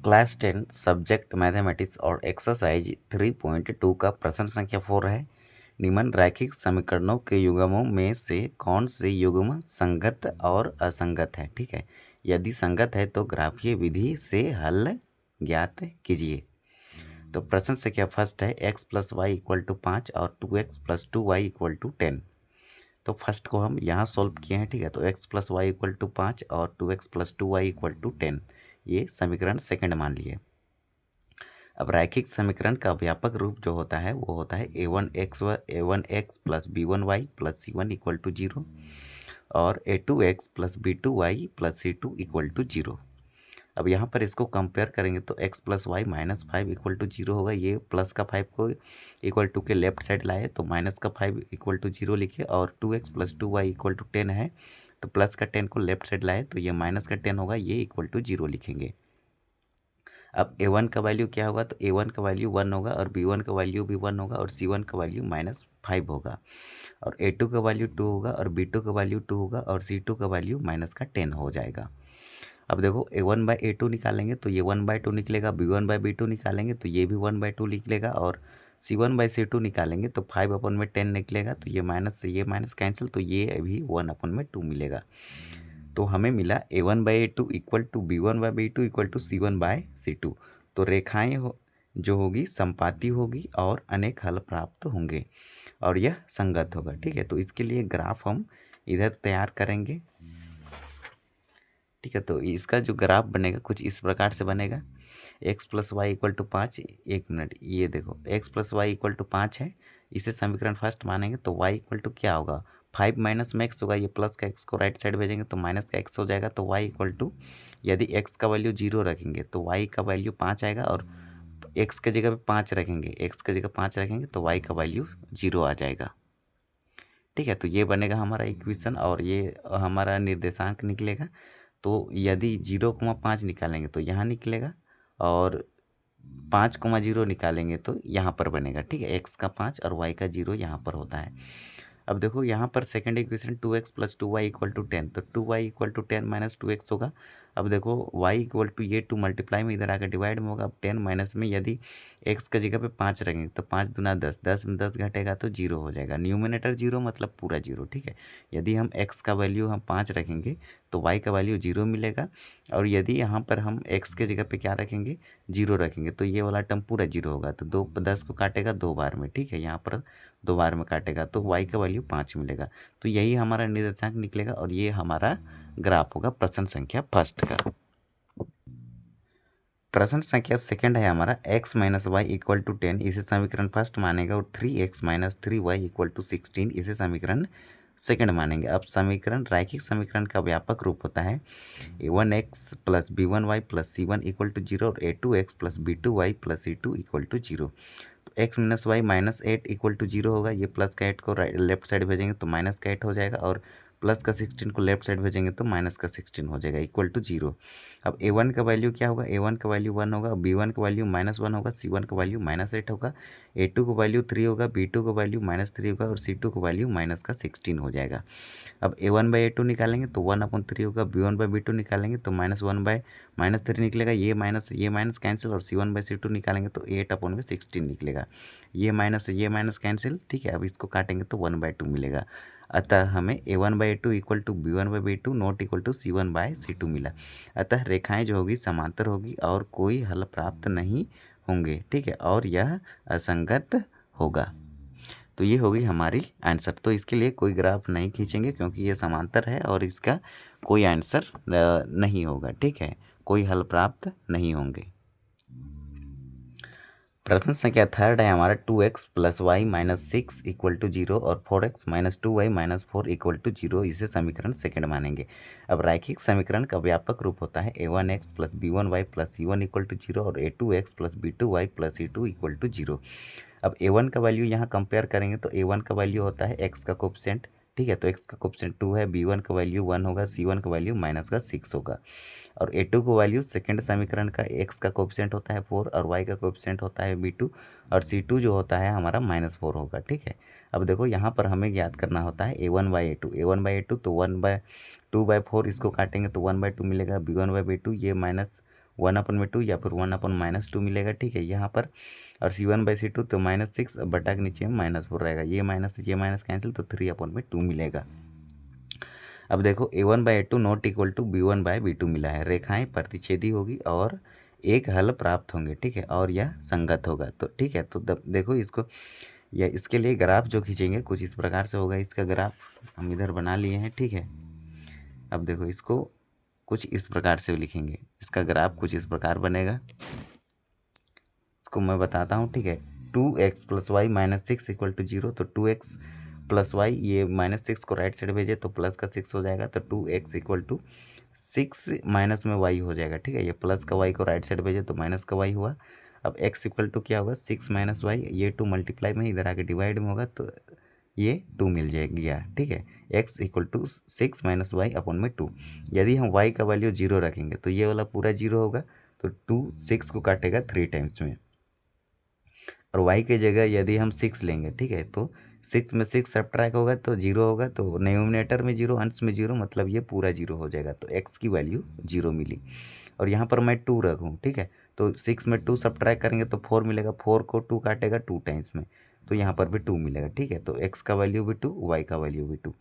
Class 10 subject mathematics और exercise 3.2 का प्रश्न संख्या 4 है। निम्न रैखिक समीकरणों के युग्मों में से कौन से युग्म संगत और असंगत है। ठीक है, यदि संगत है तो ग्राफीय विधि से हल ज्ञात कीजिए। तो प्रश्न संख्या फर्स्ट है x + y = 5 और 2x + 2y = 10। तो फर्स्ट को हम यहाँ सॉल्व किए हैं। ठीक है, तो x + y = 5 और 2x + 2y = 10, ये समीकरण सेकंड मान लिए। अब रैखिक समीकरण का व्यापक रूप जो होता है वो होता है a1x + b1y + c1 = 0 और a2x + b2y + c2 = 0। अब यहाँ पर इसको कंपेयर करेंगे तो x + y - 5 = 0 होगा। ये प्लस का 5 को इक्वल टू के लेफ्ट साइड लाए तो माइनस का 5 = 0 लिखे, और 2x + 2y = 10 है तो प्लस का 10 को लेफ्ट साइड लाए तो ये माइनस का 10 होगा, ये = 0 लिखेंगे। अब a1 का वैल्यू क्या होगा, तो a1 का वैल्यू 1 होगा और b1 का वैल्यू भी 1 होगा और c1 का वैल्यू -5 होगा और a2 का वैल्यू 2 होगा और b2 का वैल्यू 2 होगा और c2 का वैल्यू -10 हो जाएगा। अब देखो a1/a2 निकालेंगे तो ये 1/2 निकलेगा, b1/b2 निकालेंगे तो ये भी 1/2 निकलेगा और c1/c2 निकालेंगे तो 5/10 निकलेगा, तो ये माइनस से ये माइनस कैंसिल, तो ये भी 1/2 मिलेगा। तो हमें मिला a1/a2 = b1/b2 = c1/c2। तो रेखाएं जो होगी संपाती होगी और अनेक हल प्राप्त होंगे और यह संगत होगा। ठीक है, तो इसके लिए ग्राफ हम इधर तैयार करेंगे। ठीक है, तो इसका जो ग्राफ बनेगा कुछ इस प्रकार से बनेगा। x + y = 5, एक मिनट, ये देखो x + y = 5 है, इसे समीकरण फर्स्ट मानेंगे तो y = क्या होगा, 5 - में x होगा, ये प्लस का x को राइट साइड भेजेंगे तो माइनस का x हो जाएगा। तो y = यदि x का वैल्यू 0 रखेंगे तो y का वैल्यू 5 आएगा और x के जगह पे 5 रखेंगे, x के जगह 5 रखेंगे तो y का वैल्यू 0 आ जाएगा। ठीक है, तो ये बनेगा हमारा इक्वेशन और ये हमारा निर्देशांक निकलेगा। तो यदि 0,5 निकालेंगे तो यहाँ निकलेगा और 5,0 निकालेंगे तो यहाँ पर बनेगा। ठीक है, x का 5 और y का 0 यहाँ पर होता है। अब देखो यहाँ पर सेकंड इक्वेशन 2x + 2y = 10, तो 2y = 10 - 2x होगा। अब देखो y = ये 2 मल्टीप्लाई में इधर आकर डिवाइड में होगा। अब 10 माइनस में यदि x की जगह पे 5 रखेंगे तो 5 दूना 10, 10 में 10 घटेगा तो 0 हो जाएगा। न्यूमिनेटर 0 मतलब पूरा 0। ठीक है, यदि हम x का वैल्यू हम 5 रखेंगे तो y का वैल्यू 0 मिलेगा और यदि यहाँ पर हम x के जगह पे क्या रखेंगे, 0 रखेंगे तो ये वाला टर्म पूरा 0 होगा। तो 2 10 को काटेगा 2 बार में। ठीक है, यहाँ पर 2 बार में काटेगा तो y का वैल्यू 5 मिलेगा। तो यही हमारा निर्देशांक निकलेगा और ये हमारा ग्राफ होगा प्रश्न संख्या फर्स्ट का। प्रश्न संख्या सेकंड है हमारा x - y = 10, इसे समीकरण फर्स्ट मानेगा और 3x - 3y = 16, इसे समीकरण सेकंड मानेंगे। अब समीकरण रैखिक समीकरण का व्यापक रूप होता है a1x + b1y + c1 = 0 और a2x + b2y + c2 = 0। तो x - y -8 = 0 होगा, ये प्लस का 8 को लेफ्ट साइड भेजेंगे तो माइनस का 8 हो जाएगा और प्लस का 16 को लेफ्ट साइड भेजेंगे तो माइनस का 16 हो जाएगा = 0। अब a1 का वैल्यू क्या होगा, a1 का वैल्यू 1 होगा, b1 का वैल्यू -1 होगा, c1 का वैल्यू -8 होगा, a2 का वैल्यू 3 होगा, b2 का वैल्यू -3 होगा और c2 का वैल्यू -16 हो जाएगा। अब a1/a2 निकालेंगे तो 1/3 होगा, b1/b2 निकालेंगे तो -1/-3 निकलेगा, ये माइनस कैंसिल और c1/c2 निकालेंगे तो 8/16 निकलेगा, ये माइनस कैंसिल। ठीक है, अब इसको काटेंगे तो 1/2 मिलेगा। अतः हमें a1/a2 = b1/b2 not equal to c1/c2 मिला। अतः रेखाएं जो होगी समांतर होगी और कोई हल प्राप्त नहीं होंगे। ठीक है, और यह असंगत होगा। तो ये होगी हमारी आंसर। तो इसके लिए कोई ग्राफ नहीं खींचेंगे क्योंकि ये समांतर है और इसका कोई आंसर नहीं होगा। ठीक है, कोई हल प्राप्त नहीं होंगे। प्रश्न संख्या थर्ड है हमारा 2x + y - 6 = 0 और 4x - 2y - 4 = 0, इसे समीकरण सेकंड मानेंगे। अब रैखिक समीकरण का व्यापक रूप होता है a1x + b1y + c1 = 0 और a2x + b2y + c2 = 0। अब a1 का वैल्यू यहाँ कंपेयर करेंगे तो a1 का वैल्यू होता है x का कोफिशिएंट। ठीक है, तो x का कोफिशिएंट 2 है, b1 का वैल्यू 1 होगा, c1 का वैल्यू -6 होगा और a2 का वैल्यू सेकंड समीकरण का x का कोफिशिएंट होता है 4 और y का कोफिशिएंट होता है b2 और c2 जो होता है हमारा -4 होगा। ठीक है, अब देखो यहाँ पर हमें ज्ञात करना होता है a1/a2 तो 1/2/4 इसको काटेंगे तो 1/2 मिलेगा, b1/b2 ये 1/2 या फिर 1/-2 मिलेगा, ठीक है यहाँ पर। और C1/C2 तो -6 बटा के नीचे में -4 रहेगा, ये माइनस कैंसिल, तो 3/2 मिलेगा। अब देखो A1/A2 not equal to B1/B2 मिला है, रेखाएं प्रतिच्छेदी होगी और एक हल प्राप्त होंगे, ठीक है, और यह संगत होगा। तो ठीक है, तो देखो इसको या इसके लिए ग्राफ जो खींचेंगे कुछ इस प्रकार से होगा। इसका ग्राफ हम इधर बना लिए हैं, ठीक है। अब देखो इसको कुछ इस प्रकार से लिखेंगे, इसका ग्राफ कुछ इस प्रकार बनेगा। इसको मैं बताता हूँ, ठीक है। 2x + y - 6 = 0, तो 2x + y, ये -6 को राइट साइड भेजे तो प्लस का 6 हो जाएगा, तो 2x = 6 माइनस में y हो जाएगा, ठीक है। ये प्लस का y को राइट साइड भेजे तो माइनस का y हुआ। अब x = क्या होगा, 6 - y, ये 2 मल्टीप्लाई में इधर आके डिवाइड में होगा, तो ये 2 मिल जाएगा, ठीक है। x = 6 - y/2। यदि हम y का वैल्यू 0 रखेंगे तो ये वाला पूरा 0 होगा, तो 2 6 को काटेगा 3 टाइम्स में। और y की जगह यदि हम 6 लेंगे, ठीक है, तो 6 में 6 सब्ट्रैक्ट होगा तो 0 होगा, तो न्यूमरेटर में 0 अंश में 0, मतलब ये पूरा 0 हो जाएगा, तो x की वैल्यू 0 मिली। और यहाँ पर मैं 2 रखूँ, ठीक है, तो 6 में 2 सब्ट्रैक्ट करेंगे तो 4 मिलेगा, 4 को 2 काटेगा 2 टाइम्स में, तो यहाँ पर भी 2 मिलेगा, ठीक है। तो x का वैल्यू भी 2, y का वैल्यू भी 2।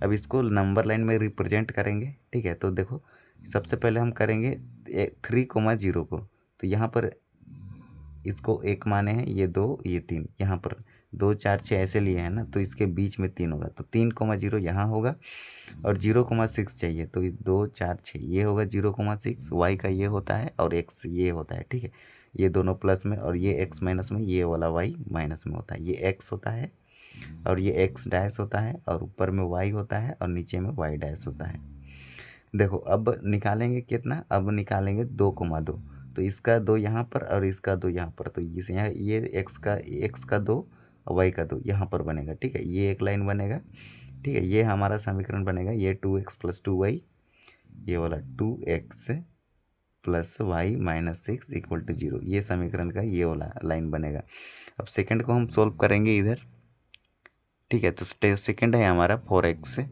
अब इसको नंबर लाइन में रिप्रेजेंट करेंगे, ठीक है। तो देखो सबसे पहले हम करेंगे 3,0 को, तो यहाँ पर इसको 1 माने हैं, ये 2 ये 3, यहाँ पर 2 4 6 ऐसे लिए हैं ना, तो इसके बीच में 3 होगा, तो 3,0 यहाँ होगा। और 0,6 चाहिए, तो 2 4 6 ये होगा 0,6, y का ये होता है और x ये होता है, ठीक है। ये दोनों प्लस में और ये x माइनस में, ये वाला y माइनस में होता है, ये x होता है और ये x डैश होता है, और ऊपर में y होता है और नीचे में y डैश होता है। देखो अब निकालेंगे कितना, अब निकालेंगे 2,2, तो इसका 2 यहाँ पर और इसका 2 यहाँ पर, तो इस यहाँ ये x का 2 और y का 2 यहाँ पर बनेगा, ठीक है। ये एक लाइन बनेगा, ठीक है। ये हमारा समीकरण बनेगा, ये 2x + 2y, ये वाला 2x + y - 6 = 0, ये समीकरण का ये वाला लाइन बनेगा। अब सेकंड को हम सोल्व करेंगे इधर, ठीक है। तो सेकंड है हमारा 4x -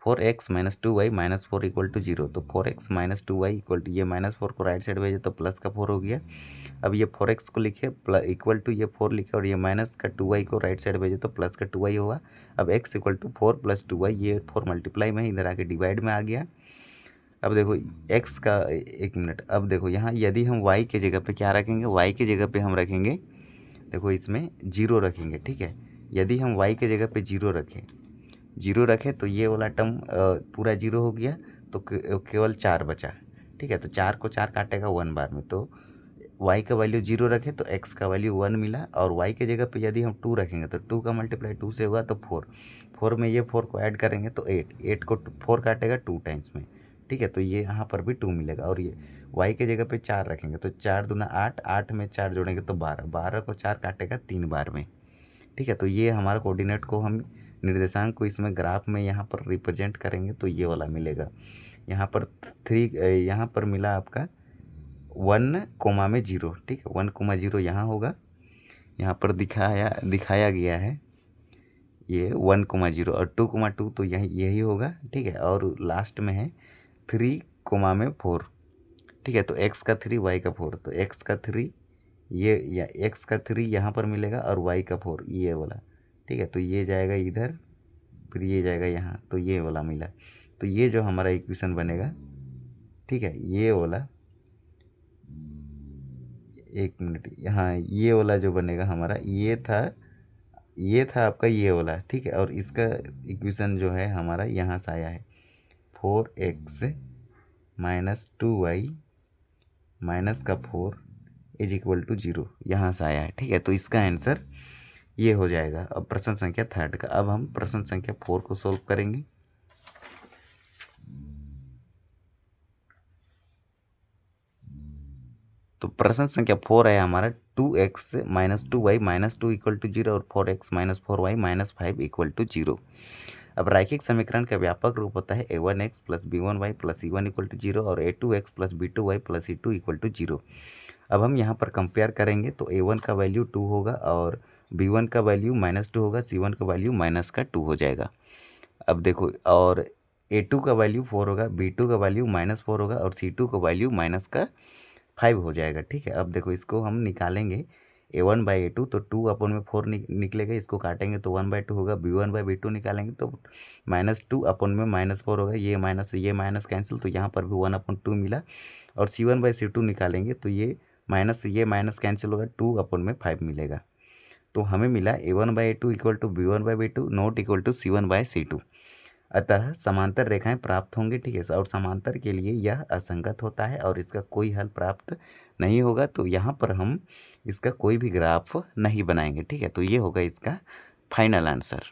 2y - 4 = 0, तो 4x - 2y = ये -4 को राइट साइड भेजे तो प्लस का 4 हो गया। अब ये 4x को लिखे इक्वल टू ये 4 लिखे, और ये माइनस का 2y को राइट साइड भेजे तो प्लस का 2y होगा। अब x = 4 + 2y, ये 4 मल्टीप्लाई में इधर आके डिवाइड में आ गया। अब देखो x का, एक मिनट, अब देखो यहाँ यदि हम y के जगह पे क्या रखेंगे, y के जगह पे हम रखेंगे, देखो इसमें 0 रखेंगे, ठीक है। यदि हम y के जगह पे 0 रखें तो ये वाला टर्म पूरा 0 हो गया, तो केवल 4 बचा, ठीक है। तो 4 को 4 काटेगा 1 बार में, तो y का वैल्यू 0 रखे तो x का वैल्यू 1 मिला। और y के जगह पे यदि हम 2 रखेंगे तो 2 का मल्टीप्लाई 2 से होगा, तो 4 में ये 4 को ऐड करेंगे तो 8 को 4 काटेगा 2 टाइम्स में, ठीक है। तो ये यहाँ पर भी 2 मिलेगा। और ये y के जगह पे 4 रखेंगे तो 4 दूना 8, 8 में 4 जोड़ेंगे तो 12, 12 को 4 काटेगा 3 बार में, ठीक है। तो ये हमारा कोऑर्डिनेट को हम निर्देशांक को इसमें ग्राफ में यहाँ पर रिप्रेजेंट करेंगे तो ये वाला मिलेगा। यहाँ पर 3, यहाँ पर मिला आपका 1,0, ठीक है। 1,0 यहाँ होगा, यहाँ पर दिखाया गया है ये 1,0 और 2,2 तो यही होगा, ठीक है। और लास्ट में है 3,4, ठीक है। तो x का 3 y का 4, तो x का 3 ये या x का 3 यहाँ पर मिलेगा और y का 4 ये वाला, ठीक है। तो ये जाएगा इधर, फिर ये जाएगा यहाँ, तो ये वाला मिला। तो ये जो हमारा इक्वेशन बनेगा, ठीक है, ये वाला, एक मिनट, यहाँ ये वाला जो बनेगा हमारा, ये था आपका ये वाला, ठीक है। और इसका इक्वेशन जो है हमारा यहाँ से आया है 4x - 2y - 4 = 0, यहाँ से आया है, ठीक है। तो इसका आंसर ये हो जाएगा। अब प्रश्न संख्या 3 का, अब हम प्रश्न संख्या 4 को सोल्व करेंगे। तो प्रश्न संख्या 4 है हमारा 2x - 2y - 2 = 0 और 4x - 4y - 5 = 0। अब रैखिक समीकरण का व्यापक रूप होता है a1x + b1y + c1 = 0 और a2x + b2y + c2 = 0। अब हम यहाँ पर कंपेयर करेंगे तो a1 का वैल्यू 2 होगा और b1 का वैल्यू -2 होगा, c1 का वैल्यू -2 हो जाएगा। अब देखो, और A2 का वैल्यू 4 होगा, B2 का वैल्यू -4 होगा और C2 का वैल्यू -5 हो जाएगा। ठीक है, अब देखो इसको हम निकालेंगे A1/A2 तो 2/4 निकलेगा, इसको काटेंगे तो 1/2 होगा। B1/B2 निकालेंगे तो -2/-4 होगा, ये माइनस कैंसिल, तो यहाँ पर भी 1/2 मिला। और C1/C2 निकालेंगे तो ये माइनस कैंसिल होगा, 2/5 मिलेगा। तो हमें मिला A1/A2 equal to B1/B2 not equal to C1/C2। अतः समांतर रेखाएं प्राप्त होंगी। ठीक है, और समांतर के लिए यह असंगत होता है और इसका कोई हल प्राप्त नहीं होगा। तो यहाँ पर हम इसका कोई भी ग्राफ नहीं बनाएंगे। ठीक है, तो ये होगा इसका फाइनल आंसर।